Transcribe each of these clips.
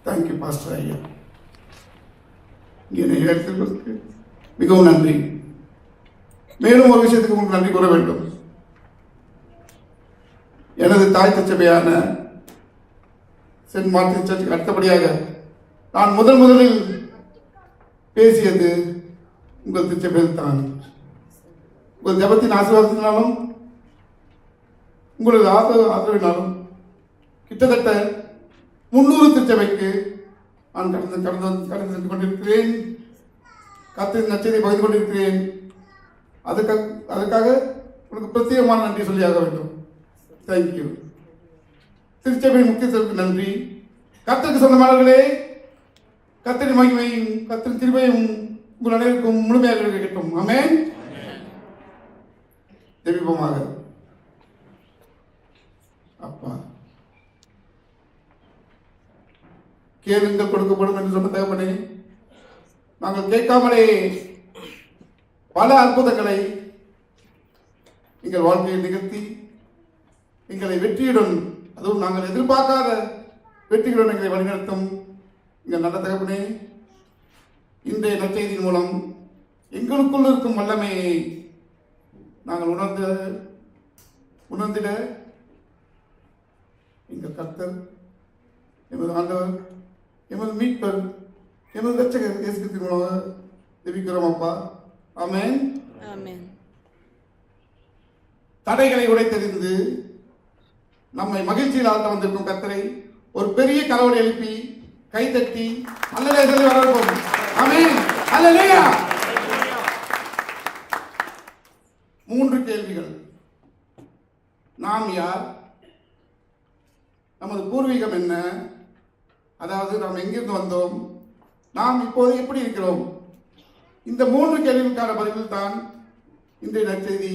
Thank you pastor ஐயா. என்னை ஏற்றுக்கொள்வதற்கு மிகவும் நன்றி. மேலும் ஒரு விஷயத்துக்கு உங்களுக்கு நன்றி கூற வேண்டும். எனது தாய் திருச்சபையான சென்ட் மார்ட்டின் சர்ச்சுக்கு அடுத்தபடியாக நான் முதலில் பேசியது உங்கள் திருச்சபையில் தான். உங்கள் ஜபத்தின் ஆசீர்வாதத்தினாலும் உங்களது ஆதரவினாலும் கிட்டத்தட்ட 300 திருச்சபைக்கு நான் கடந்து சென்று கொண்டிருக்கிறேன். கர்த்தரின் நற்செய்தியை பகிர்ந்து கொண்டிருக்கிறேன். அதுக்காக உங்களுக்கு பிரத்யேகமான நன்றி சொல்லியாக வேண்டும். தேங்க்யூ. திருச்சபையின் முக்கியத்துவத்துக்கு நன்றி. கர்த்தருக்கு சொந்தமானவர்களே, கர்த்தரின் மகிமையும் கர்த்தரின் கிருபையும் உங்கள் அனைவருக்கும் முழுமையாக கிடைக்கட்டும். ஆமென். ஜெபிப்போமாக. அப்பா, கேளுங்கள் கொடுக்கப்படும் என்று சொன்ன தகவனே, நாங்கள் கேட்காமலே பல அற்புதங்களை எங்கள் வாழ்க்கையில் நிகழ்த்தி எங்களை வெற்றியுடன், அதுவும் நாங்கள் எதிர்பார்க்காத வெற்றியுடன் எங்களை வழிநடத்தும் எங்கள் நல்ல தகவனே, இன்றைய நற்செய்தியின் மூலம் எங்களுக்குள் இருக்கும் வல்லமையை நாங்கள் உணர்ந்திட எங்கள் கர்த்தர், எமது ஆண்டவர், எமது மீட்பர், எமது ரட்சகர் இயேசு கிறிஸ்துவின் மூலமாக ஜெபிக்கிறோம் அப்பா. ஆமென். ஆமென். தடைகளை உடைத்தெறிந்து நம்மை மகிழ்ச்சியில் ஆழ்த்த வந்திருக்கும் கர்த்தரை ஒரு பெரிய கலவலை எழுப்பி கைதட்டி அல்லேலூயா சொல்லி வரவேற்போம். ஆமென். அல்லேலூயா. 3 கேள்விகள். நாம் யார்? நமது பூர்வீகம் என்ன? அதாவது நாம் எங்கிருந்து வந்தோம்? நாம் இப்போது எப்படி இருக்கிறோம்? இந்த 3 கேள்விகளுக்கான பதில் தான் இன்றைய நற்செய்தி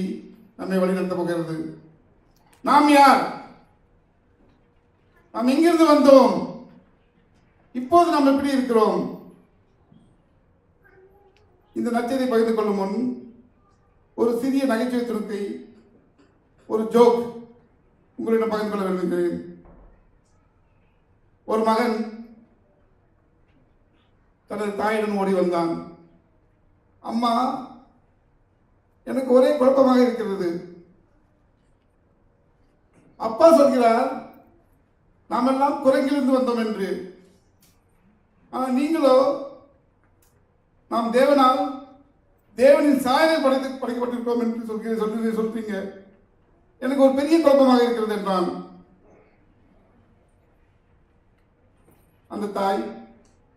நம்மை வழிநடத்தப் போகிறது. நாம் யார்? நாம் எங்கிருந்து வந்தோம்? இப்போது நாம் எப்படி இருக்கிறோம்? இந்த நற்செய்தியை பகிர்ந்து கொள்ளும் முன் ஒரு சிறிய நகைச்சுவை துணுக்கை, ஒரு ஜோக் உங்களிடம் பகிர்ந்து கொள்ள விரும்புகிறேன். ஒரு மகன் தனது தாயிடம் ஓடி வந்தான். அம்மா, எனக்கு ஒரே குழப்பமாக இருக்கிறது. அப்பா சொல்கிறார் நாம் எல்லாம் குரங்கிலிருந்து வந்தோம் என்று. ஆனால் நீங்களோ நாம் தேவனின் சாயலில் படைக்கப்பட்டிருக்கோம் என்று சொல்றீங்க. எனக்கு ஒரு பெரிய குழப்பமாக இருக்கிறது என்றான். அந்த தாய்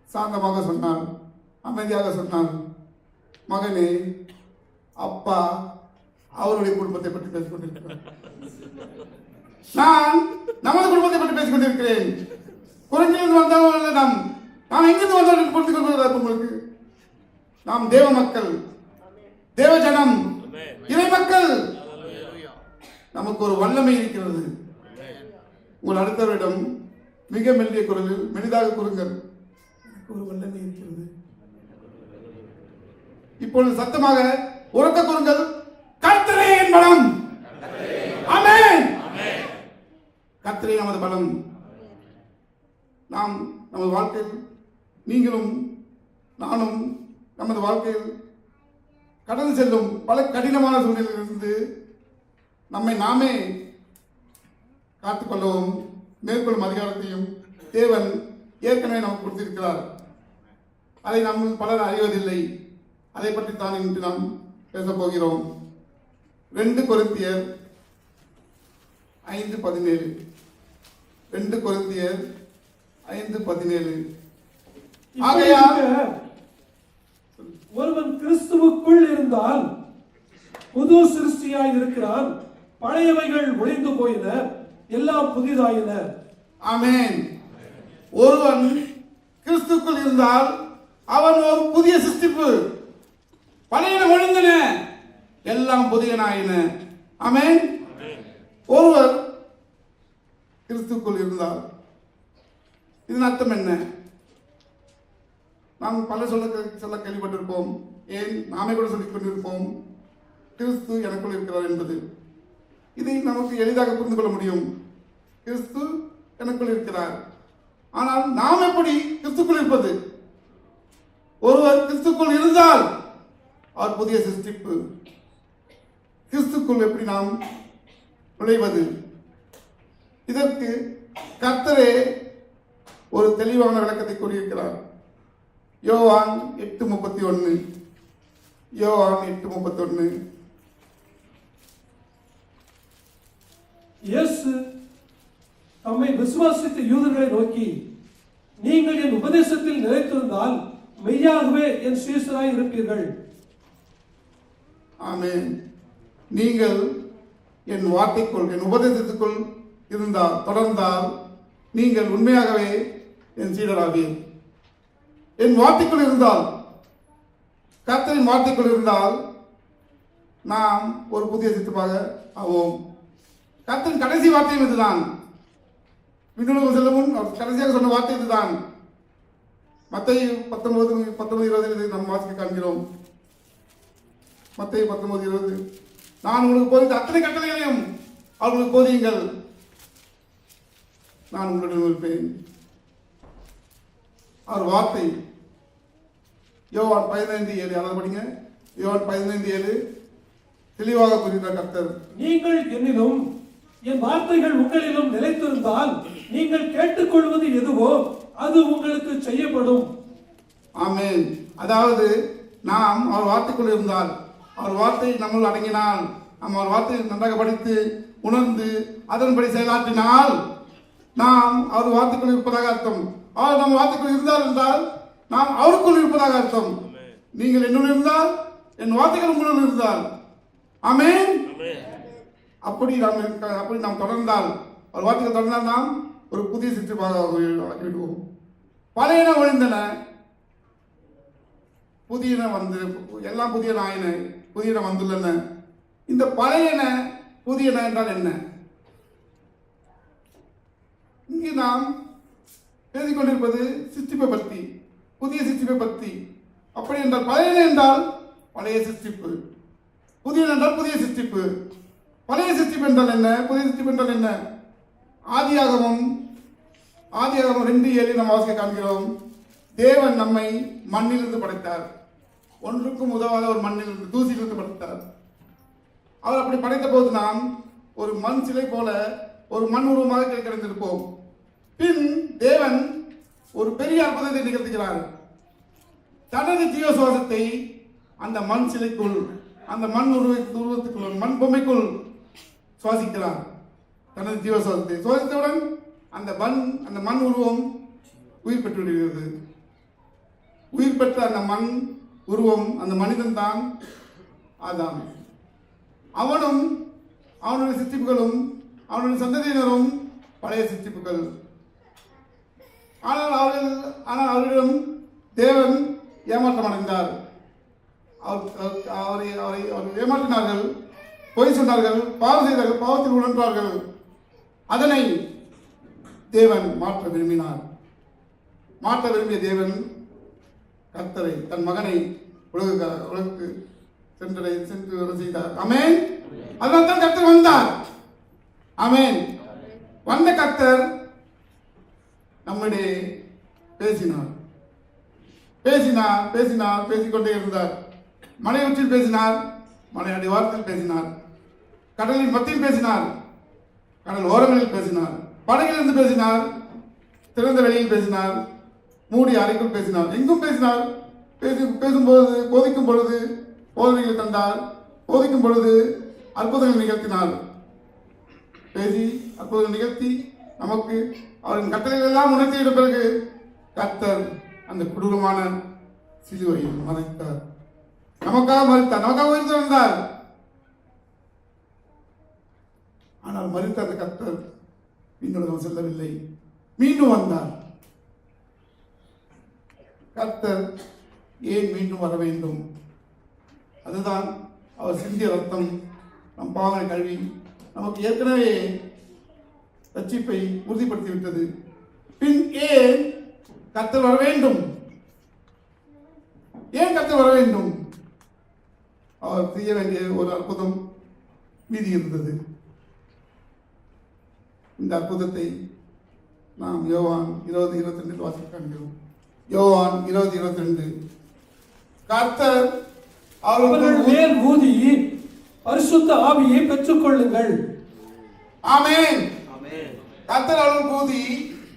சாந்தமாக சொன்னார், அமைதியாக சொன்னார், மகனே, அப்பா அவருடைய குடும்பத்தை பற்றி பேசிக் கொண்டிருக்கிறார். நான் நமது குடும்பத்தை பற்றி பேசிக் கொண்டிருக்கிறேன். குறைஞ்சிலிருந்து வந்தவர்கள் நாம் எங்கிருந்து வந்தவர்கள் புரிந்து கொள்வதற்கு உங்களுக்கு, நாம் தேவ மக்கள், தேவ ஜனம், இறை மக்கள். நமக்கு ஒரு வல்லமை இருக்கிறது. உங்கள் அடுத்தவரிடம் மிக மெல்லிய குரலில் மெலிதாக கூறுங்கள், எனக்கு ஒரு வல்லமை இருக்கிறது. இப்பொழுது சத்தமாக உரக்க கூறுங்கள், கர்த்தரே என் பலம். ஆமென். கர்த்தரே நமது பலம். நாம் நமது வாழ்க்கையில், நீங்களும் நானும் நமது வாழ்க்கையில் கடந்து செல்லும் பல கடினமான சூழ்நிலையிலிருந்து நம்மை நாமே காத்துக்கொள்ளவும் மேற்கொள்ளும் அதிகாரத்தையும் தேவன் ஏற்கனவே நமக்கு கொடுத்திருக்கிறார். அதை நம்ம பலர் அறிவதில்லை. அதை பற்றி தான் இன்று நாம் பேசப் போகிறோம். 2 கொரிந்தியர் 5:17. 2 கொரிந்தியர் 5:17. ஆகையால் ஒருவன் கிறிஸ்துவுக்குள் இருந்தால் புது சிருஷ்டியாய் இருக்கிறான், பழையவைகள் ஒழிந்து போயின, எல்லாம் புதிதாயின. ஆமென். ஒருவன் கிறிஸ்துக்குள் இருந்தால் அவன் ஒரு புதிய சிருஷ்டிப்பு. பழையன ஒழிந்தன, எல்லாம் புதியனாயின. ஆமென். ஒருவர் கிறிஸ்துக்குள் இருந்தால் இதன் அர்த்தம் என்ன? நாம் பல சொல்ல கேள்விப்பட்டிருப்போம். ஏன் நாமே கூட சொல்லிக் கொண்டிருப்போம், கிறிஸ்து எனக்குள் இருக்கிறார் என்பது. இதை நமக்கு எளிதாக புரிந்து கொள்ள முடியும். கிறிஸ்து எனக்குள் இருக்கிறார். ஆனால் நாம் எப்படி கிறிஸ்துக்குள் இருப்பது? ஒருவர் கிறிஸ்துக்குள் இருந்தால் அவர் புதிய சிருஷ்டிப்பு. கிறிஸ்துக்குள் எப்படி நாம் நுழைவது? இதற்கு கர்த்தரே ஒரு தெளிவான விளக்கத்தை கூறியிருக்கிறார். யோவான் 8:31. யோவான் 8:31. இயேசு தம்மை விசுவாசித்த யூதர்களை நோக்கி, நீங்கள் என் உபதேசத்தில் நிலைத்திருந்தால் மெய்யாகவே என் சீஷராய் இருப்பீர்கள். ஆமென். நீங்கள் என் வார்த்தைக்குள், என் உபதேசத்துக்குள் இருந்தால், தொடர்ந்தால் நீங்கள் உண்மையாகவே என் சீடராவீர். என் வார்த்தைக்குள் இருந்தால், கர்த்தரின் வார்த்தைக்குள் இருந்தால் நாம் ஒரு புதிய சித்தமாக ஆவோம். கர்த்தரின் கடைசி வார்த்தையும் இதுதான். விண்ணுலகம் செல்லும் முன் அவர் கடைசியாக சொன்ன வார்த்தை இதுதான். மத்தேயு 19:20 இதை நாம் வாசிக்க காண்கிறோம். மத்தேயு 19:20. நான் உங்களுக்கு போதித்த அத்தனை கட்டளைகளையும் அவர்களுக்கு போதியுங்கள், நான் உங்களுடன் இருப்பேன். அவர் வார்த்தை. யோவான் 15:7. அதை படிங்க. யோவான் 15:7 தெளிவாக கூறுகிறார் கர்த்தர். நீங்கள் என்னிலும் என் வார்த்தைகள் உங்களிலும் நிலைத்திருந்தால் நீங்கள் கேட்டுக்கொள்வது எதுவோ அது உங்களுக்கு செய்யப்படும். ஆமென். அதாவது நாம் அவர் வார்த்தைக்குள் இருந்தால், அவர் வார்த்தை நம்முள் அடங்கினால், நாம் அவர் வார்த்தையை நன்றாக படித்து உணர்ந்து அதன்படி செயலாற்றினால் நாம் அவர் வார்த்தைக்குள் இருப்பதாக அர்த்தம். அவர் நம்ம வார்த்தைக்குள் இருந்தார் என்றால் நாம் அவருக்குள் இருப்பதாக அர்த்தம். நீங்கள் என்னுள் இருந்தால் என் வார்த்தைகள் உங்களுள் இருந்தால், ஆமென். அப்படி நாம் தொடர்ந்தால், அவர் வார்த்தைகள் தொடர்ந்தால் நாம் ஒரு புதிய சிற்றமாக ஆகிவிடுவோம். பழையன ஒழிந்தன, புதியன வந்து, எல்லாம் புதிய ஆயின, புதியன வந்துள்ளன. இந்த பழையன புதியன என்றால் என்ன? இங்கு நாம் பேசிக்கொண்டிருப்பது சிருஷ்டிப்பை பற்றி, புதிய சிருஷ்டிப்பை பற்றி. அப்படி என்றால் பழையன என்றால் பழைய சிருஷ்டிப்பு, புதிய என்றால் புதிய சிருஷ்டிப்பு. பழைய சிருஷ்டிப்பு என்றால் என்ன? புதிய சிருஷ்டிப்பு என்றால் என்ன? ஆதியாகமம் 2:7 நாம் வாசிக்க காண்கிறோம். தேவன் நம்மை மண்ணிலிருந்து படைத்தார். ஒன்றுக்கும் உதவாத ஒரு மண்ணிலிருந்து, தூசியிலிருந்து படைத்தார். அவர் அப்படி படைத்த போது நாம் ஒரு மண் சிலை போல ஒரு மண் உருவமாக கிடந்திருப்போம். பின் தேவன் ஒரு பெரிய அற்புதத்தை நிகழ்த்துகிறார். தனது ஜீவ சுவாசத்தை அந்த மண் சிலைக்குள், அந்த மண் உருவத்துக்குள், மண் பொம்மைக்குள் சுவாசிக்கிறார். தனது ஜீவ சுவாசத்தை சுவாசித்தவுடன் அந்த மண் உருவம் உயிர் பெற்று விடுகிறது. உயிர் பெற்ற அந்த மண் உருவம், அந்த மனிதன் தான் ஆதாம். அவனும் அவனுடைய சித்திப்புகளும் அவனுடைய சந்ததியினரும் பழைய சித்திப்புகள். ஆனால் அவர்களிடம் தேவன் ஏமாற்றம் அடைந்தார். அவரை ஏமாற்றினார்கள், பொய் சொன்னார்கள், பாவம் செய்தார்கள், பாவத்தில் உணர்ந்தார்கள். அதனை தேவன் மாற்ற விரும்பினார். மாற்ற விரும்பிய தேவன் கர்த்தரை, தன் மகனை உலகுக்கு சென்று வர செய்தார். ஆமென். அதனால் தான் கர்த்தர் வந்தார். ஆமென். வந்த கர்த்தர் நம்மிடையே பேசினார். பேசிக்கொண்டே இருந்தார். மலை உச்சியில் பேசினார், மலை அடிவாரத்தில் பேசினார், கடலின் மத்தியில் பேசினார், கடல் ஓரங்களில் பேசினார், படகிலிருந்து பேசினார், திறந்த வெளியில் பேசினார், மூடி அறைக்குள் பேசினார், எங்கும் பேசினார். பேசும்போது, போதிக்கும் பொழுது போதனைகளை தந்தார், போதிக்கும் பொழுது அற்புதங்கள் நிகழ்த்தினார். பேசி அற்புதங்கள் நிகழ்த்தி நமக்கு அவரின் கட்டளைகள் எல்லாம் உணர்த்திய பிறகு கர்த்தர் அந்த கொடூரமான சிலுவையை மறைத்தார். நமக்காக மறித்தார், நமக்காக உயிர்த்து வந்தார். ஆனால் மறித்த அந்த கர்த்தர் விண்ணுலகம் செல்லவில்லை, மீண்டும் வந்தார். கர்த்தர் ஏன் மீண்டும் வர வேண்டும்? அதுதான் அவர் சிந்திய ரத்தம் நம் பாவனை கழுவி நமக்கு ஏற்கனவே ரட்சிப்பை உறுதிப்படுத்திவிட்டது. பின் ஏன் கர்த்தர் வர வேண்டும்? ஏன் கர்த்தர் வர வேண்டும்? அவர் செய்ய வேண்டிய ஒரு அற்புதம் மீதி இருந்தது. இந்த அற்புதத்தை நாம் யோவான் 20:22 வாசிக்க காண்கிறோம். யோவான் 20:22 கர்த்தர் அவர்கள் மேல் ஊதி பரிசுத்த ஆவியை பெற்றுக் கொள்ளுங்கள். ஆமென். கர்த்தர் அவர்கள் ஊதி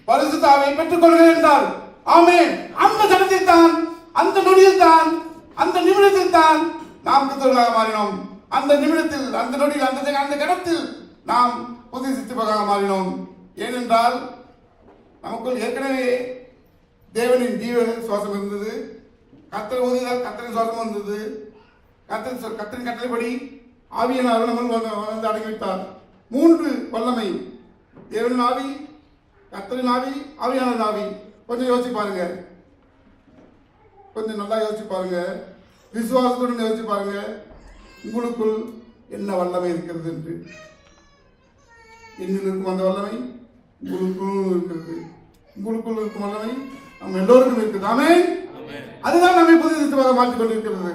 பரிசுத்த ஆவியை பெற்றுக் கொள்ளுங்கள் என்றார். ஆமென். அந்த கணத்தில் தான், அந்த நொடியில் தான், அந்த நிமிடத்தில் தான் நாம் கிறிஸ்தவர்களாக மாறினோம். அந்த நிமிடத்தில், அந்த நொடியில், அந்த கணத்தில் நாம் புதிய சித்திப்பாக மாறினோம். ஏனென்றால் நமக்குள் ஏற்கனவே தேவனின் ஜீவ சுவாசம் இருந்தது. கர்த்தர் ஊதியதால் கர்த்தரின் சுவாசம் வந்தது. கர்த்தரின் கட்டளைப்படி ஆவியினார் நம்ம வந்து அடங்கிவிட்டார். 3 வல்லமை, தேவனின் ஆவி, கர்த்தரின் ஆவி, ஆவியான ஆவி. கொஞ்சம் யோசிச்சு பாருங்க, கொஞ்சம் நல்லா யோசிச்சு பாருங்க, விசுவாசத்துடன் யோசிச்சு பாருங்க, உங்களுக்குள் என்ன வல்லமை இருக்கிறது என்று. என்னில் இருக்கும் அந்த வல்லமை உங்களுக்குள் இருக்கிறது. உங்களுக்குள் இருக்கும் வல்லமை நம்ம எல்லோருக்கும் இருக்குது. ஆமென். அதுதான் நம்மை புதிய சித்தமாக மாற்றிக் கொண்டிருக்கிறது.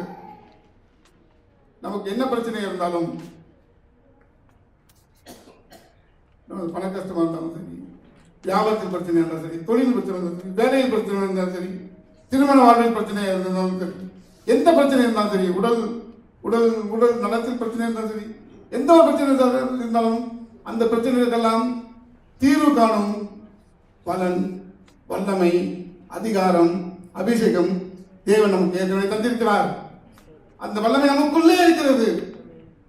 நமக்கு என்ன பிரச்சனை இருந்தாலும், நமக்கு பண கஷ்டமா இருந்தாலும் சரி, வியாபாரத்தில் பிரச்சனை இருந்தாலும் சரி, தொழில் பிரச்சனை இருந்தாலும் சரி, வேலையில் பிரச்சனை இருந்தாலும் சரி, திருமண வாழ்வில் பிரச்சனை இருந்தாலும் சரி, எந்த பிரச்சனை இருந்தாலும் சரி, உடல் உடல் உடல் நலத்தில் பிரச்சனை இருந்தாலும் சரி, எந்த ஒரு பிரச்சனை இருந்தாலும் அந்த பிரச்சனைகளுக்கெல்லாம் தீர்வு காணும் பலன், வல்லமை, அதிகாரம், அபிஷேகம் தேவன் நமக்கு ஏற்கனவே தந்திருக்கிறார். அந்த வல்லமை நமக்குள்ளே இருக்கிறது.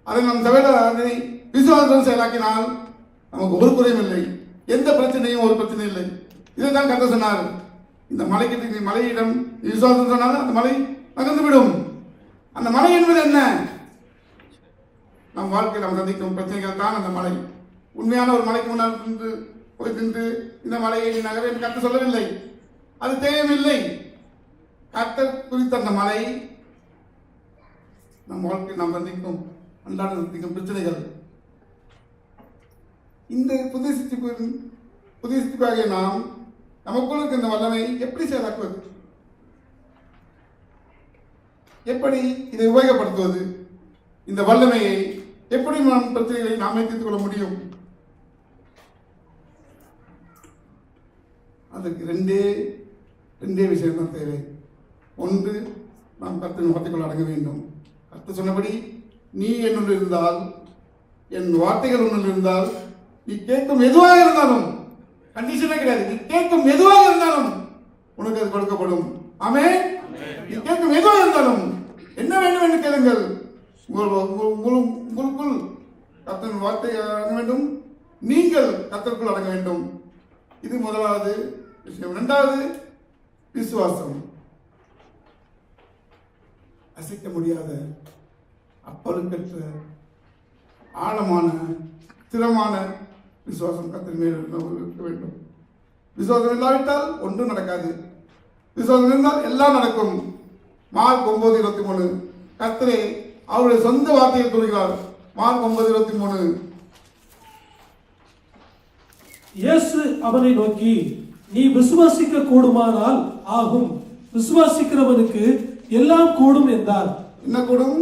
அதை நம் சபையை விசுவாசம் செயலாக்கினால் நமக்கு ஒரு குறையும் இல்லை, எந்த பிரச்சனையும் ஒரு பிரச்சனை இல்லை. இதைத்தான் கர்த்தர் சொன்னார். இந்த மலைக்கிட்ட மலையிடம் விசுவாசம் சொன்னால் அந்த மலை நகர்ந்துவிடும். அந்த மலை என்பது என்ன? நம் வாழ்க்கையில் நாம் சந்திக்கும் பிரச்சனைகள் தான் அந்த மலை. உண்மையான ஒரு மலைக்கு முன்னால் நின்று இந்த மலையை நீ நகர என்று கர்த்தர் சொல்லவில்லை. அது தேவையில்லை. கர்த்தர் குறித்த அந்த மலை நம் வாழ்க்கையில் நாம் சந்திக்கும் அன்றாட சந்திக்கும் பிரச்சனைகள். இந்த புதிய சித்திப்பாகிய நாம் நமக்குள் இருக்க இந்த வல்லமை எப்படி செயலாக்குவது, எப்படி இதை உபயோகப்படுத்துவது, இந்த வல்லமையை எப்படி நாம் பிரச்சனைகளை நாமே தீர்த்துக் கொள்ள முடியும்? அதுக்கு ரெண்டே விஷயம் தான் தேவை. ஒன்று, நாம் கர்த்தரின் வார்த்தைக்குள் அடங்க வேண்டும். கர்த்தர் சொன்னபடி நீ என்னுள் இருந்தால், என் வார்த்தைகள் உன்னுள் இருந்தால், நீ கேட்கும் எதுவாக இருந்தாலும், கண்டிஷனே கிடையாது, நீ கேட்கும் எதுவாக இருந்தாலும் உனக்கு அது கொடுக்கப்படும். ஆமென். நீ கேட்கும் எதுவாக இருந்தாலும் என்ன வேண்டும் என்று கேளுங்கள். உங்களுக்குள் கர்த்தரின் வார்த்தை அடங்க வேண்டும், நீங்கள் கர்த்தருக்குள் அடங்க வேண்டும். இது முதலாவது விஷயம். இரண்டாவது, விசுவாசம். அசைக்க முடியாத, அப்பழுக்கற்ற, ஆழமான, ஸ்திரமான விசுவாசம் கர்த்தர் மேல் இருக்க வேண்டும். விசுவாசம் இல்லாவிட்டால் ஒன்றும் நடக்காது. விசுவாசம் இருந்தால் எல்லாம் நடக்கும். மார்க் 9:23 கர்த்தரே அவருடைய சொந்த வார்த்தையை சொல்கிறார். மார்க் 9:23 இயேசு அவனை நோக்கி, நீ விசுவாசிக்க கூடுமானால் ஆகும், விசுவாசிக்கிறவனுக்கு எல்லாம் கூடும் என்றார். என்ன கூடும்?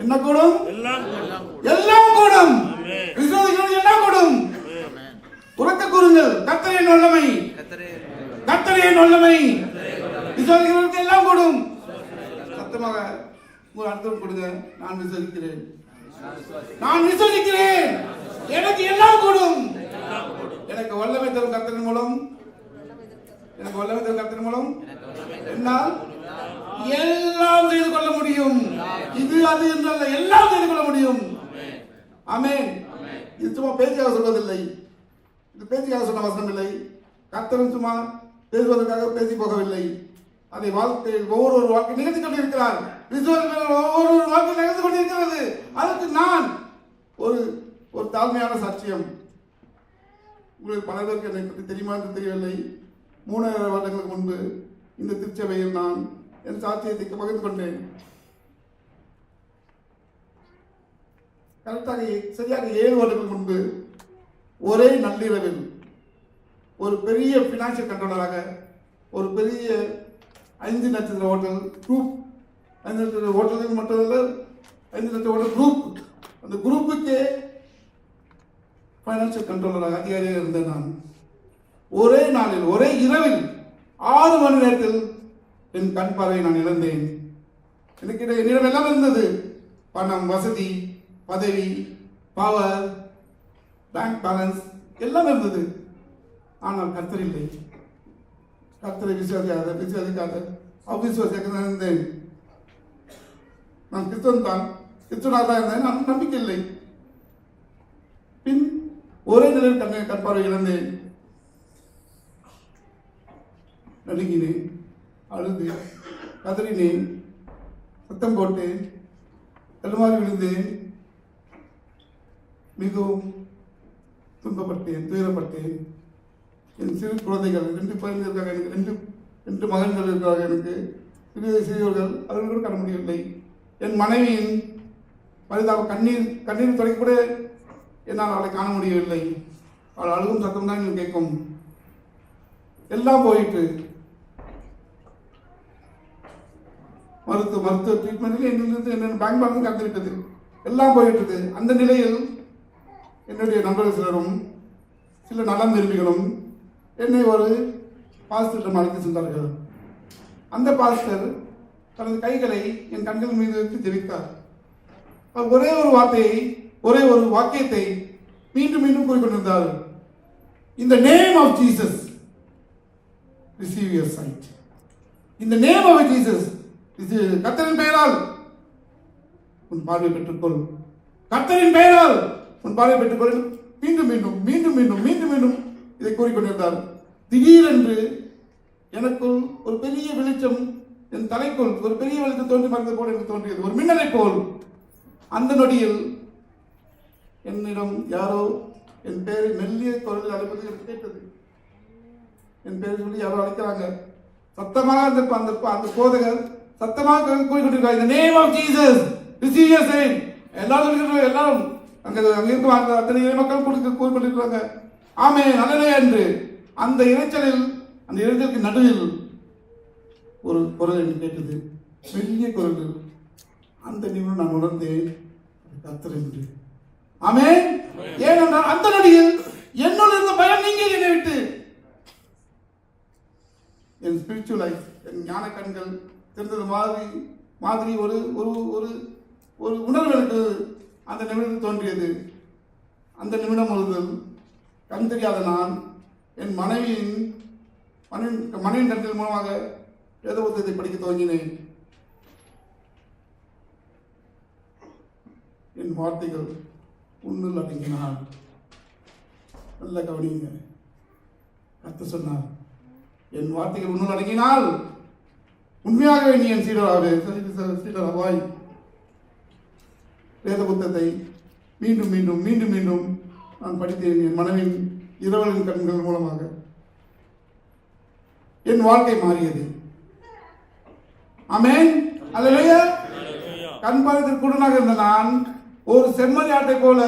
என்ன கூடும்? எல்லாம் கூடும். விசுவாசிக்கிறவனுக்கு எல்லாம் கூடும். உரக்க கூறுங்கள், கர்த்தரின் வல்லமை, கர்த்தரின் வல்லமை. விசுவாசிக்கிறவனுக்கு எல்லாம் கூடும். சத்தமாக ஒரு அர்த்தம் கொடுங்க. நான் விசுவாசிக்கிறேன், நான் விசுவாசிக்கிறேன், எனக்கு எல்லாம் கூடும். எனக்கு வல்லமை தரும் கர்த்தரின் மூலம், எனக்கு வல்லமை தரும் கர்த்தரின் மூலம் என்னால் எல்லாம் செய்து கொள்ள முடியும். இது அது என்றல்ல, எல்லாம் செய்து கொள்ள முடியும். ஆமென். இது சும்மா பேச்சுக்காக சொல்வதில்லை, இது பேச்சுக்காக சொன்ன வசனம் இல்லை. கர்த்தரும் சும்மா பேசுவதற்காக பேசி போகவில்லை. அதை வாழ்க்கையில் ஒவ்வொரு வாழ்க்கை நிகழ்த்தி கொண்டிருக்கிறார். விசுவாசம் ஒவ்வொரு வாழ்க்கை நிகழ்ந்து கொண்டிருக்கிறது. அதற்கு நான் ஒரு தாழ்மையான சாட்சியம். உங்களுக்கு பல பேருக்கு என்னை பற்றி தெரியுமா என்று தெரியவில்லை. 3,000 வருடங்களுக்கு முன்பு இந்த திருச்சபையில் நான் என் சாட்சியத்தை பகிர்ந்து கொண்டேன். கரெக்டாக சரியாக 7 வருடங்களுக்கு முன்பு ஒரே நள்ளிரவில் ஒரு பெரிய பினான்சியல் கண்ட்ரோலராக ஒரு பெரிய 5 நட்சத்திர ஹோட்டல் குரூப், 5 நட்சத்திர ஹோட்டலுக்கு மட்டுமல்ல, 5 நட்சத்திர ஹோட்டல் குரூப், அந்த குரூப்புக்கே ஃபைனான்சியல் கண்ட்ரோலராக அதிகாரியாக இருந்தேன் நான். ஒரே நாளில், ஒரே இரவில் 6 மணி நேரத்தில் என் கண் பார்வையை நான் இழந்தேன். எனக்கு என்னிடம் எல்லாம் இருந்தது. பணம், வசதி, பதவி, பவர், பேங்க் பேலன்ஸ் எல்லாம் இருந்தது. ஆனால் கர்த்தர் இல்லை. கர்த்தரை விசுவாசிக்காத அவிசுவாசியாக தான் இருந்தேன். நான் கிறிஸ்துவனாக தான் இருந்தேன். நான் நம்பிக்கை இல்லை. பின் ஒரே நிலையில் கண் பார்வை இழந்தேன். நடுங்கினேன், அழுது, கதறினேன், சத்தம் போட்டேன், தடுமாறி விழுந்தேன், மிகவும் துன்பப்பட்டேன், துயரப்பட்டேன். என் சிறு குழந்தைகள் 2 பேர் இருக்காங்க. எனக்கு 2 மகன்கள் இருக்கிறார்கள். எனக்கு சிறியவர்கள், அவர்கள் கூட காண முடியவில்லை. என் மனைவியின் பரிதாப கண்ணீர் தொடக்க கூட என்னால் அவளை காண முடியவில்லை. அவள் அழுகும் சத்தம் தான் எனக்கு கேட்கும். எல்லாம் போயிட்டு மருத்துவ ட்ரீட்மெண்ட்டில் என்னென்ன பேங்க் பேலன்ஸ் கலந்துவிட்டது. எல்லாம் போயிட்டது. அந்த நிலையில் என்னுடைய நண்பர்கள் சிலரும் சில நலம் விரும்பிகளும் என்னை ஒரு பாஸ்டரிடம் அழைத்து சென்றார்கள். அந்த பாஸ்டர் தனது கைகளை என் கண்கள் மீது வைத்து ஜெபித்தார். அவர் ஒரே ஒரு வார்த்தையை, ஒரே ஒரு வாக்கியத்தை மீண்டும் மீண்டும் கூறிக்கொண்டிருந்தார். In the name of Jesus, receive your sight. In the name of Jesus, கர்த்தரின் பெயரால் உன் பார்வை பெற்றுக்கொள். கர்த்தரின் பெயரால் உன் பார்வை பெற்றுக்கொள். மீண்டும் மீண்டும் மீண்டும் மீண்டும் மீண்டும் மீண்டும் இதை கூறிக்கொண்டிருந்தார். திடீரென்று எனக்குள் ஒரு பெரிய வெளிச்சம், என் தலைக்குள் ஒரு பெரிய வெளிச்சம் தோன்றி மறைந்தது போல எனக்கு தோன்றியது, ஒரு மின்னலை போல். அந்த நொடியில் என்னிடம் யாரோ என் பெயரை மெல்லிய குரலில் அழைப்பது எனக்கு கேட்டது. என் பெயரை சொல்லி யாரோ அழைக்கிறாங்க. சத்தமாக அந்த போதகர் சத்தமாக கூறிக்கொண்டிருக்கார். இந்த name of Jesus receive your sight. எல்லாரும் எல்லாரும் அங்கே இருக்கும் அத்தனை மக்கள் கூறிக்கொண்டிருக்கிறாங்க. ஆமே நல்லதே என்று. அந்த இரைச்சலுக்கு நடுவில் ஒரு குரல் எனக்கு கேட்டது, மெல்லிய குரல். அந்த நிமிடம் நான் உணர்ந்தேன், கர்த்தர் என்று. ஆமே. ஏனென்றால் அந்த நொடியில் என்னுள் இருந்த பயம் நீங்க என்னை விட்டு என் ஸ்பிரிச்சுவல் லைஃப், என் ஞான கண்கள் திறந்தது மாதிரி ஒரு ஒரு ஒரு ஒரு உணர்வு எனக்கு அந்த நிமிடத்தில் தோன்றியது. அந்த நிமிடம் முழுவதும் கண் தெரியாத நான் என் மனைவியின் கண்கள் மூலமாக வேத புத்தகத்தை படிக்க துவங்கினேன். என் வார்த்தைகள் உன்னுள் அடங்கினார். நல்ல கவனிங்க. கர்த்தர் சொன்னார், என் வார்த்தைகள் உன்னுள் அடங்கினால் உண்மையாகவே நீ என் சீடராவாய். வேத புத்தகத்தை மீண்டும் மீண்டும் மீண்டும் மீண்டும் நான் படித்தேன். என் மனைவின் இரவலின் கண்கள் மூலமாக என் வாழ்க்கை மாறியது. ஆமென். அல்லேலூயா. கண் பார்வைக்கு குருடனாக இருந்த நான் ஒரு செம்மறி ஆட்டை போல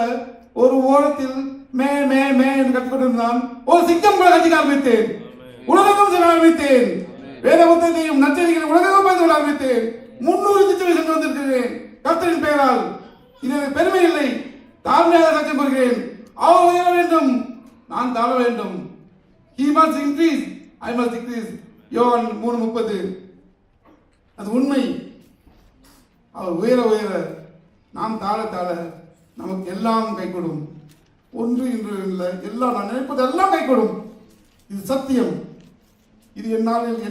ஒரு ஓரத்தில் மே மே மே என்று கற்றுக்கொண்டிருந்தான். ஒரு சிங்கம் போல கட்சிக்க ஆரம்பித்தேன். உலகம் செல்ல ஆரம்பித்தேன். வேத புத்தகத்தையும் நற்செய்திகளை உலகம் பார்த்து கொள்ள ஆரம்பித்தேன். 300 சித்தவை சென்று வந்திருக்கிறேன் கர்த்தரின் பெயரால். இது பெருமை இல்லை, தாழ்மையாக சத்தியம் கூறுகிறேன். அவர் உயர வேண்டும், நான் தாழ வேண்டும். He must increase, I must decrease. யோவான் 3:30. அது உண்மை. அவர் உயர உயர நாம் தாழ தாழ நமக்கு எல்லாம் கைகூடும். ஒன்று இன்று இல்லை, எல்லாம் நான் நினைப்பது எல்லாம் கைகூடும். இது சத்தியம். இது என்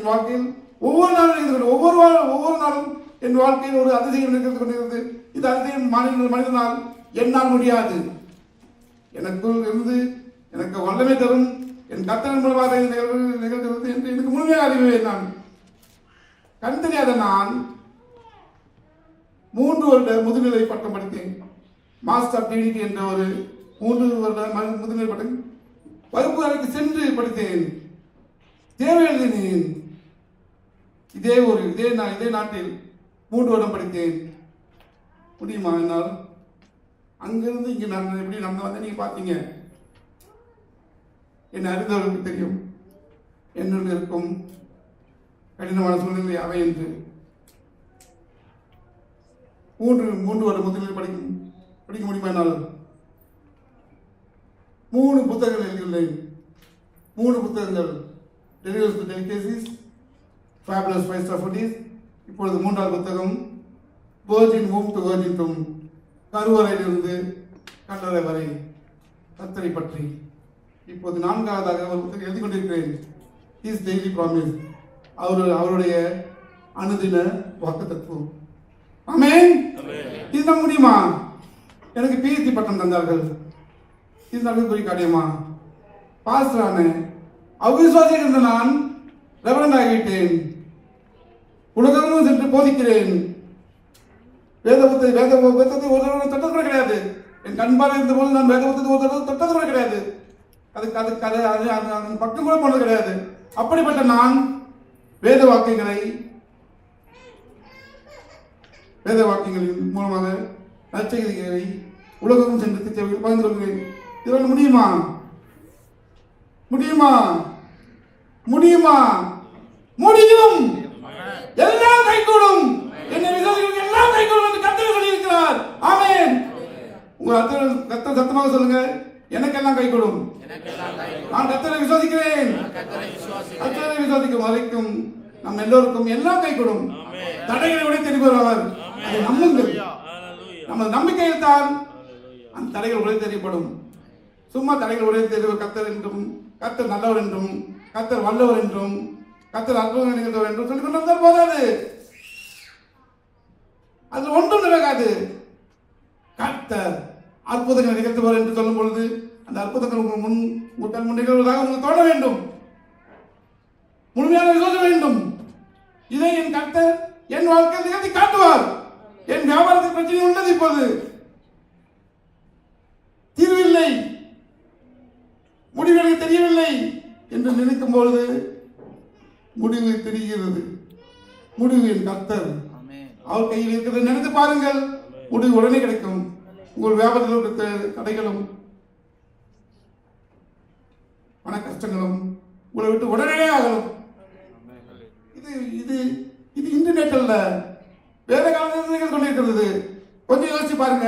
வாழ்க்கையில் ஒவ்வொரு நாளும் ஒவ்வொரு நாளும் என் வாழ்க்கையில் ஒரு அதிசயம் நிகழ்ந்து கொண்டிருக்கிறது. இது அதிசயம் மனிதனால் என்னால் முடியாது. எனக்குள் இருந்து எனக்கு வல்லமை தரும் என் கர்த்தரின் மூலமாக நிகழ்கிறது என்று எனக்கு முழுமையாக அறிவேன். நான் கண் தெரியாத நான் 3 வருட முதுநிலை பட்டம் படித்தேன். மாஸ்டர் ஆஃப் டிவினிட்டி என்ற ஒரு 3 வருட முதுநிலை பட்டம் வகுப்பு அறைக்கு சென்று படித்தேன். தேர்வு எழுதினேன். இதே நாட்டில் 3 வருடம் படித்தேன். முடியுமா என்னால்? அங்கிருந்து இங்கே நான் எப்படி நடந்து வந்தேன் நீங்க பார்த்தீங்க. என்னை அறிந்தவர்களுக்கு தெரியும் என்னுடைய இருக்கும் கடினமான சூழ்நிலை அவை என்று. 3 வருட முதலில் படிக்க முடியுமா என்னால்? 3 புத்தகங்கள் எழுதியுள்ளேன். 3 புத்தகங்கள், delivers to delicacies, fabulous 5 star foodies. இப்பொழுது 3வது புத்தகம், வெர்ஜின் ஹோம் டு வெர்ஜின் டும், கருவறையிலிருந்து கல்லறை வரை கர்த்தரை பற்றி. இப்போது 4வதாக ஒரு புத்தகம் எழுதி கொண்டிருக்கிறேன், ஹிஸ் டெய்லி ப்ராமிஸ், அவருடைய அனுதின வாக்குத்தத்தம். ஆமென். இது நம்ப முடியுமா? எனக்கு பிஹெச்டி பட்டம் தந்தார்கள். இது நம்பிக்கை காரியமா? பாஸ்டர் ஆனேன். அவிசுவாசியாக இருந்த நான் ரெவரண்ட் ஆகிவிட்டேன். உலகமும் சென்று போதிக்கிறேன். வேதத்தை ஒரு தொட்டது கூட கிடையாது. என் கண்பால் இருந்தபோது நான் வேதத்தை ஒரு தொட்டது கூட கிடையாது. அதுக்கு பக்கம் கூட போனது கிடையாது. அப்படிப்பட்ட நான் வேத வாக்கியங்களின் மூலமாக நற்செய்திகளை உலகமும் சென்று பகிர்ந்து கொள்கிறேன். இதனால் முடியுமா? முடியுமா? முடியுமா? முடியும். எல்லாம் கைகூடும். என்னை விசுவாசிகளுக்கு எல்லாம் கைகூடும் என்று கர்த்தர் சொல்லியிருக்கிறார். ஆமென். உங்க கர்த்தர் சத்தமாக சொல்லுங்க, எனக்கெல்லாம் கைகூடும். நான் கர்த்தரை விசுவாசிக்கிறேன். கர்த்தரை விசுவாசிக்கும் வரைக்கும் நம் எல்லோருக்கும் எல்லாம் கைகூடும். தடைகளை உடைத்து எறிபவர் அவர். அதை நம்புங்கள். நமது நம்பிக்கையில் தான் அந்த தடைகள் உடைத்து எறியப்படும். சும்மா தடைகள் உடைத்து எறிவர் கர்த்தர் என்றும், கர்த்தர் நல்லவர் என்றும், கர்த்தர் வல்லவர் என்றும், கர்த்தர் அற்புதம் நிகழ்ந்தவர் என்றும் சொல்லிக் கொண்டிருந்தால் போதாது. அது ஒன்றும் நடக்காது. கர்த்தர் அற்புதங்களை நிகழ்த்துவார் என்று சொல்லும் பொழுது அந்த அற்புதங்கள் உங்கள் முன் நிகழ்வதாக உங்களுக்கு தோண வேண்டும். முழுமையாக விசுவாசம் வேண்டும். இதை என் கர்த்தர் என் வாழ்க்கையில் நிகழ்த்தி காட்டுவார். என் வியாபாரத்தில் பிரச்சனை உள்ளது. இப்போது தீர்வில்லை, முடிவு எனக்கு தெரியவில்லை என்று நினைக்கும் பொழுது முடிவு தெரிகிறது. முடிவு என் கர்த்தர் அவர் கையில் இருக்கிறது. நினைத்து பாருங்கள், முடிவு உடனே கிடைக்கும். உங்கள் வியாபாரத்தில் இருக்கிற தடைகளும் பண கஷ்டங்களும் உங்களை விட்டு உடனே ஆகணும். இது இது இது இன்டர்நெட் அல்ல, வேத காலத்தில் கொண்டிருக்கிறது. கொஞ்சம் யோசிச்சு பாருங்க.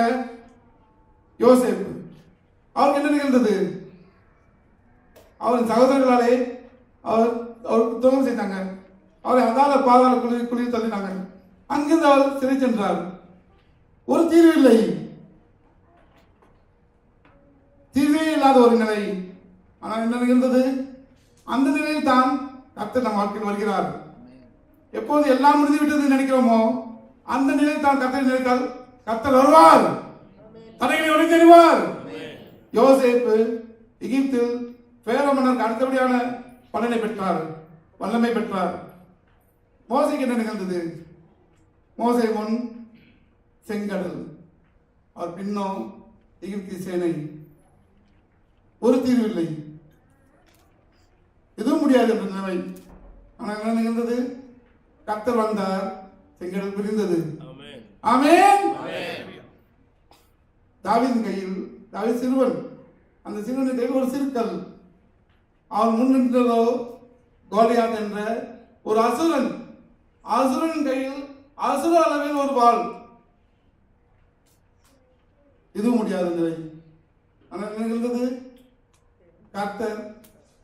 யோசேப்பு அவருக்கு என்ன நிகழ்ந்தது? அவரின் சகோதரர்களாலே அவருக்கு துரோகம் செய்தாங்க. அவரை அதால பாதாள குளிர் தள்ளினாங்க. அங்கிருந்து அவர் சிறை சென்றார். ஒரு தீர்வு இல்லை, தீர்வே இல்லாத ஒரு நிலை. ஆனால் என்ன நிகழ்ந்தது? அந்த நிலையில் தான் கர்த்தர் நம் வாழ்க்கையில் வருகிறார். எப்போது எல்லாம் முடிந்து விட்டது நினைக்கிறோமோ அந்த நிலையில் தான் கர்த்தர் நினைத்தால் கர்த்தர் வருவார். தடைகளை உடைத்து எறிவார். யோசேப்பு எகிப்தில் பேரோ மன்னருக்கு அடுத்தபடியான பலனை பெற்றார், வல்லமை பெற்றார். மோசேக்கு என்ன நிகழ்ந்தது? மோசே முன் செங்கடல், அவர் பின்னோ எகிப்திய சேனை. ஒரு தீர்வு இல்லை, எதுவும் முடியாது என்ற நிலை. ஆனால் என்ன நிகழ்ந்தது? கர்த்தர் வந்தார், செங்கடல் பிரிந்தது. ஆமென். தாவீதின் கையில், தாவீது சிறுவன், அந்த சிறுவனின் கையில் ஒரு சிறுக்கல். அவன் முன் நின்றதோ கோலியாத் என்ற ஒரு அசுரன். அசுரன் கையில் அசுர அளவில் ஒரு வாள். இதுவும் முடியாத நிலை. ஆனால் நிகழ்ந்தது? கர்த்தர்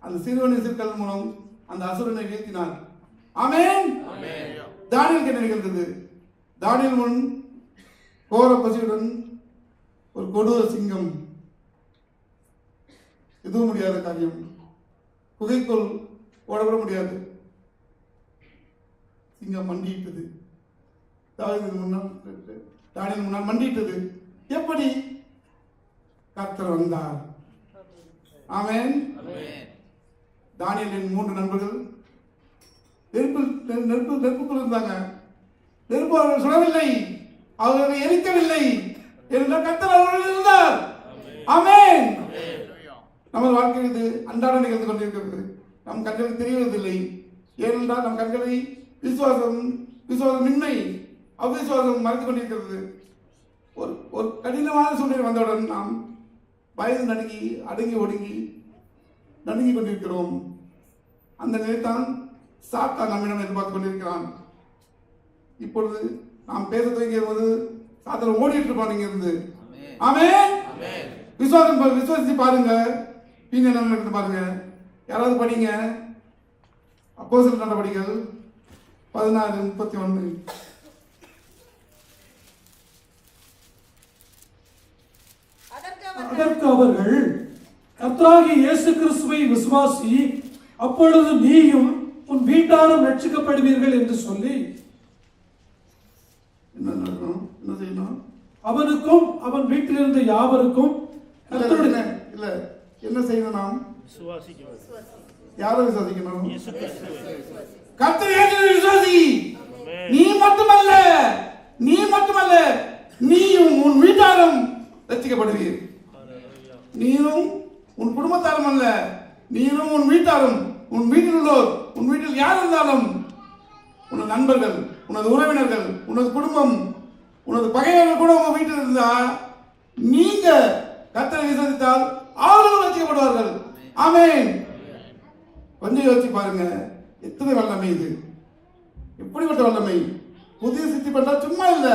அந்த சிறுவனின் சிறுக்கல் மூலம் அந்த அசுரனை வீழ்த்தினார். ஆமென். தானியேலுக்கு என்ன நிகழ்ந்தது? தானியேல் முன் கோர பசியுடன் ஒரு கொடூர சிங்கம். எதுவும் முடியாத காரியம். குகைக்குள் ஓடவிட முடியாது. சிங்கம் மண்டியிட்டது. தாவீது முன்னால், தானியேல் முன்னால் மண்டியிட்டது. எப்படி? கர்த்தர் வந்தார். ஆமென். தானியேலின் 3 நண்பர்கள் நெருப்புக்குள் இருந்தாங்க. நெருப்பு அவர்கள் சுடவில்லை, அவர்களை எரிக்கவில்லை. கர்த்தர் அவர்கள் இருந்தார். ஆமென். நமது வாழ்க்கையில் இது அன்றாட நிகழ்ந்து கொண்டிருக்கிறது. நம் கண்களுக்கு தெரிவதில்லை. ஏனென்றால் நம் கண்களை விசுவாசமின்மை, அவ்விசுவாசம் மறைத்து கொண்டிருக்கிறது. ஒரு கடினமான சூழ்நிலை வந்தவுடன் நாம் வயது நடுங்கி அடங்கி ஒடுங்கி நடுங்கி கொண்டிருக்கிறோம். அந்த நிலைத்தான் சாத்தான் நம்மிடம் எதிர்பார்த்து கொண்டிருக்கிறான். இப்பொழுது நாம் பேச துவங்கிய போது சாத்தான் ஓடிட்டு இருப்பான் இங்கிருந்து. ஆமென். விசுவாசித்து பாருங்க, பின் என்ன நடக்குது பாருங்க. யாராவது படிங்க. அப்போஸ்தலர் நடவடிக்கைகள் 16:31. அதற்கு அவர்கள், கர்த்தராகிய இயேசு கிறிஸ்துவை விசுவாசி, அப்பொழுது நீயும் உன் வீட்டாரும் ரட்சிக்கப்படுவீர்கள் என்று சொல்லி, என்ன நடக்கணும், என்ன செய்யணும்? அவனுக்கும் அவன் வீட்டில் இருந்த யாவருக்கும் கர்த்தருடைய இல்ல என்ன செய்யணும்? நாம் யாரை விசுவாசிக்கணும்? கர்த்தர் இயேசுவை விசுவாசி. நீ மட்டுமல்ல, நீயும் உன் வீட்டாரும் ரட்சிக்கப்படுவீர். நீயும் உன் குடும்பத்தாரும் அல்ல, நீயும் உன் வீட்டாரும், உன் வீட்டில் உள்ளோர், உன் வீட்டில் யார் இருந்தாலும், உனது நண்பர்கள், உனது உறவினர்கள், உனது குடும்பம், உனது பகைவர்கள் கூட உங்க வீட்டில் இருந்தா நீங்க கர்த்தரை விசுவாசித்தால் அவர்களும் ரட்சிக்கப்படுவார்கள். ஆமென். கொஞ்சம் யோசிச்சு பாருங்க, எத்தனை வல்லமை இது! எப்படிப்பட்ட வல்லமை! புதிய சித்தி பண்றா சும்மா இல்ல,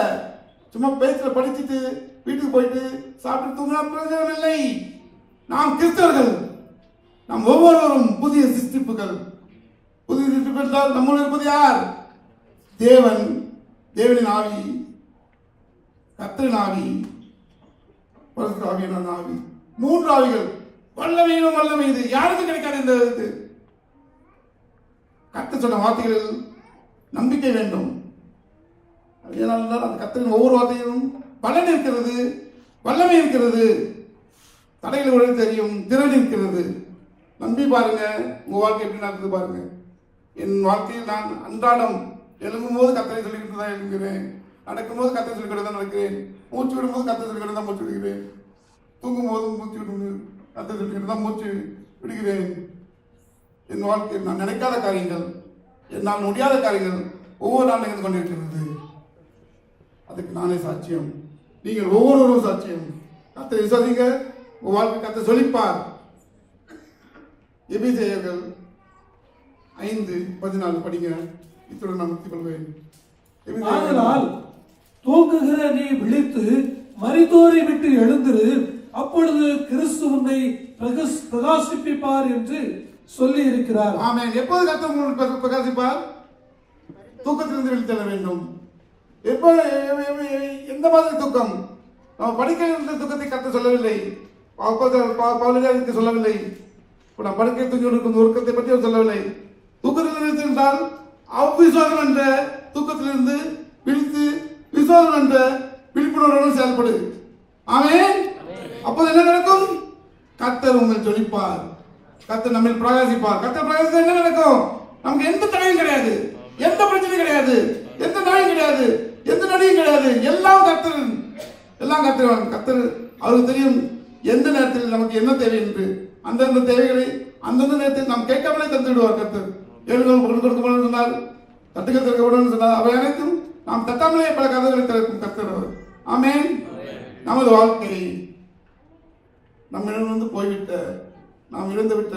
சும்மா பேச்சுல படிச்சுட்டு வீட்டுக்கு போயிட்டு சாப்பிட்டு தூங்கினா பிரயோஜனம் இல்லை. நாம் கிறிஸ்தவர்கள், நாம் ஒவ்வொருவரும் புதிய சிருஷ்டிப்புகள். புதிய சிருஷ்டிப்பு என்றால் நம்முள் இருப்பது யார்? தேவன், தேவனின் ஆவி, கர்த்தரின் ஆவி, பரிசுத்த ஆவியான ஆவி. 3 ஆவிகள். வல்லமையிலும் வல்லமை இது, யாருக்கும் கிடைக்காது. இந்த இது கர்த்தர் சொன்ன வார்த்தைகளில் நம்பிக்கை வேண்டும். ஏனென்றால் அந்த கர்த்தரின் ஒவ்வொரு வார்த்தையிலும் பலன் இருக்கிறது, வல்லமை இருக்கிறது, தடைகளை உடனே தெரியும், திறன் இருக்கிறது. நம்பி பாருங்க, உங்க வாழ்க்கை எப்படி நடக்குது பாருங்க. என் வாழ்க்கையில் நான் அன்றாடம் எழும்பும் போது கர்த்தரை சொல்லிக்கிட்டு தான் எழுதுகிறேன், நடக்கும் போது கர்த்தரை சொல்லிக்கிட்டு தான் நடக்கிறேன், மூச்சு விடும்போது கர்த்தரை சொல்லிக்கிட்டு தான் மூச்சு விடுகிறேன், தூங்கும் போது மூச்சு விடும்போது கர்த்தரை சொல்லிக்கிட்டு தான் மூச்சு விடுகிறேன். என் வாழ்க்கையில் நான் நினைக்காத காரியங்கள், என்னால் முடியாத காரியங்கள் ஒவ்வொரு நாள் நிகழ்ந்து கொண்டிருக்கிறது. அதுக்கு நானே சாட்சியம், நீங்கள் ஒவ்வொருவரும் சாட்சியம். கர்த்தரை விசுவாசிங்க, உங்க வாழ்க்கை கர்த்தர் சொல்லிப்பார். எபிரேயர்கள் 5:14 படிங்க. இத்துடன் நான் முத்திக் கொள்வேன். ஆதலால் தூங்குகிற நீ விழித்து மரித்தோரை விட்டு எழுந்திரு, அப்பொழுது கிறிஸ்து உன்னை பிரகாசிப்பிப்பார் என்று சொல்லி இருக்கிறார். ஆமென். எப்போது கர்த்தர் உங்களுக்கு பிரகாசிப்பார்? தூக்கத்திலிருந்து விழித்தெழ வேண்டும். எப்போ, எந்த மாதிரி தூக்கம்? நம்ம படிக்கிற தூக்கத்தை கர்த்தர் சொல்லவில்லை, பவுலுக்கு சொல்லவில்லை. இப்போ நான் படுக்கை தூங்கி இருக்கும் உறக்கத்தை பற்றி அவர் சொல்லவில்லை. தூக்கத்தில் என்றால் அவ்விசுவாசம் என்ற தூக்கத்திலிருந்து விழித்து விசுவாசம் என்ற விழிப்புணர்வுடன் செயல்படு. ஆமென். அப்போது என்ன நடக்கும்? கர்த்தர் உங்களை ஜொலிப்பார், கர்த்தர் நம்மில் பிரகாசிப்பார். கர்த்தர் பிரகாசித்தால் என்ன நடக்கும்? நமக்கு எந்த தடையும் கிடையாது, எந்த பிரச்சனையும் கிடையாது, எந்த நோயும் கிடையாது, எந்த நடியும் கிடையாது. எல்லாம் கர்த்தர், எல்லாம் கர்த்தர். கர்த்தர் அவருக்கு தெரியும் எந்த நேரத்தில் நமக்கு என்ன தேவை என்று. அந்தந்த தேவைகளை அந்தந்த நேரத்தில் நாம் கேட்காமலே தந்து விடுவார் கர்த்தர். ஏழுகள் கொடுக்கப்படும் சொன்னார், தட்டுகள் திறக்கப்படும் சொன்னார். அவை அனைத்தும் நாம் தட்டாமலே பல கதவுகளை திறக்கும் கர்த்தர் அவர். ஆமென். நமது வாழ்க்கை நம்மிடமிருந்து போய்விட்ட, நாம் இழந்து விட்ட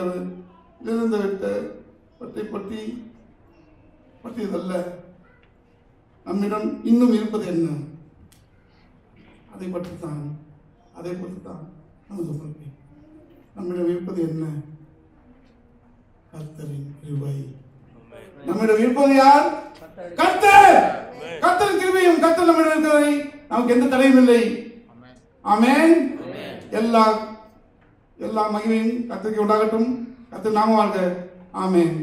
பற்றியதல்ல. நம்மிடம் இன்னும் இருப்பது என்ன? அதை பற்றி தான் நமது வாழ்க்கை. நம்மிடம் இருப்பது என்ன? கர்த்தரின் கிருபை. நம்மிடம் இருப்பது யார்? கர்த்தர். கர்த்தரின் கிருபையும் கர்த்தர் நம்மிடம் இருக்கிறதை நமக்கு எந்த தடையும் இல்லை. ஆமென். எல்லா மகிமையும் கர்த்தருக்கு உண்டாகட்டும். கர்த்தர் நாம வாழ்க. ஆமென்.